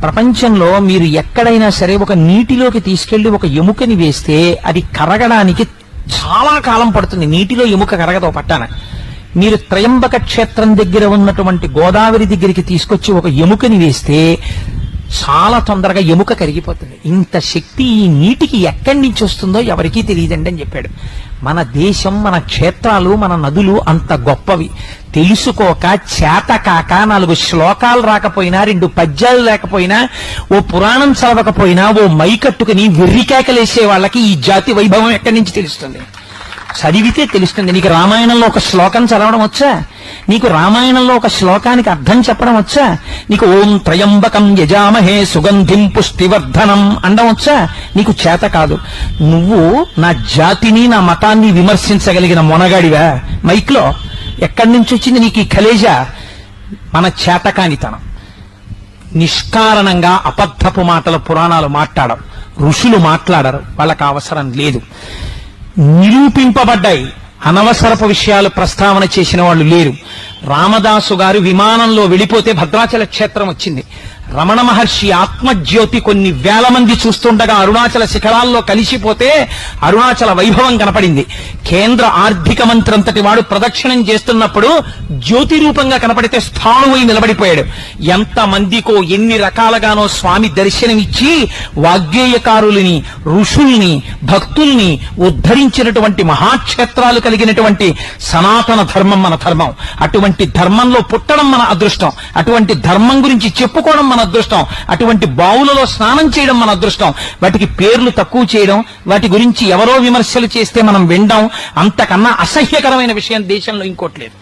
ప్రపంచంలో మీరు ఎక్కడైనా సరే ఒక నీటిలోకి తీసుకెళ్లి ఒక ఎముకని వేస్తే అది కరగడానికి చాలా కాలం పడుతుంది. నీటిలో ఎముక కరగదో పట్టాన. మీరు త్రయంబక క్షేత్రం దగ్గర ఉన్నటువంటి గోదావరి దగ్గరికి తీసుకొచ్చి ఒక ఎముకని వేస్తే చాలా తొందరగా ఎముక కరిగిపోతుంది. ఇంత శక్తి ఈ నీటికి ఎక్కడి నుంచి వస్తుందో ఎవరికీ తెలియదండి అని చెప్పాడు. మన దేశం, మన క్షేత్రాలు, మన నదులు అంత గొప్పవి. తెలుసుకోక, చేతకాక, 4 శ్లోకాలు రాకపోయినా, 2 పద్యాలు లేకపోయినా, ఓ పురాణం చదవకపోయినా, ఓ మైకట్టుకుని వెర్రికేకలేసే వాళ్ళకి ఈ జాతి వైభవం ఎక్కడి నుంచి తెలుస్తుంది? చదివితే తెలుస్తుంది. నీకు రామాయణంలో ఒక శ్లోకం చదవడం వచ్చా? నీకు రామాయణంలో ఒక శ్లోకానికి అర్థం చెప్పడం వచ్చా? నీకు ఓం త్రయంబకం యజామహే సుగంధిం పుష్టివర్ధనం అండం వచ్చా? నీకు చేత కాదు. నువ్వు నా జాతిని, నా మతాన్ని విమర్శించగలిగిన మొనగాడివా? మైక్లో ఎక్కడి నుంచి వచ్చింది నీకు ఈ కలేజా? మన చేతకానితనం. నిష్కారణంగా అబద్ధపు మాటలు పురాణాలు మాట్లాడరు, ఋషులు మాట్లాడరు, వాళ్ళకి అవసరం లేదు. నిరూపింపబడ్డాయి. అనవసరపు విషయాలు ప్రస్తావన చేసిన వాళ్ళు లేరు. రామదాసు గారు విమానంలో వెళ్ళిపోతే భద్రాచల క్షేత్రం వచ్చింది. రమణ మహర్షి ఆత్మజ్యోతి కొన్ని వేల మంది చూస్తుండగా అరుణాచల శిఖరాల్లో కలిసిపోతే అరుణాచల వైభవం కనపడింది. కేంద్ర ఆర్థిక మంత్రి అంతటి వాడు ప్రదక్షిణం చేస్తున్నప్పుడు జ్యోతి రూపంగా కనపడితే స్థాణువై నిలబడిపోయాడు. ఎంతమందికో ఎన్ని రకాలుగానో స్వామి దర్శనమిచ్చి వాగ్గేయకారుల్ని, ఋషుల్ని, భక్తుల్ని ఉద్ధరించినటువంటి మహాక్షేత్రాలు కలిగినటువంటి సనాతన ధర్మం మన ధర్మం. అటువంటి ధర్మంలో పుట్టడం మన అదృష్టం. అటువంటి ధర్మం గురించి చెప్పుకోవడం మన అదృష్టం. అటువంటి బావులలో స్నానం చేయడం మన అదృష్టం. వాటికి పేర్లు తక్కువ చేయడం, వాటి గురించి ఎవరో విమర్శలు చేస్తే మనం వినడం, అంతకన్నా అసహ్యకరమైన విషయం దేశంలో ఇంకోటి లేదు.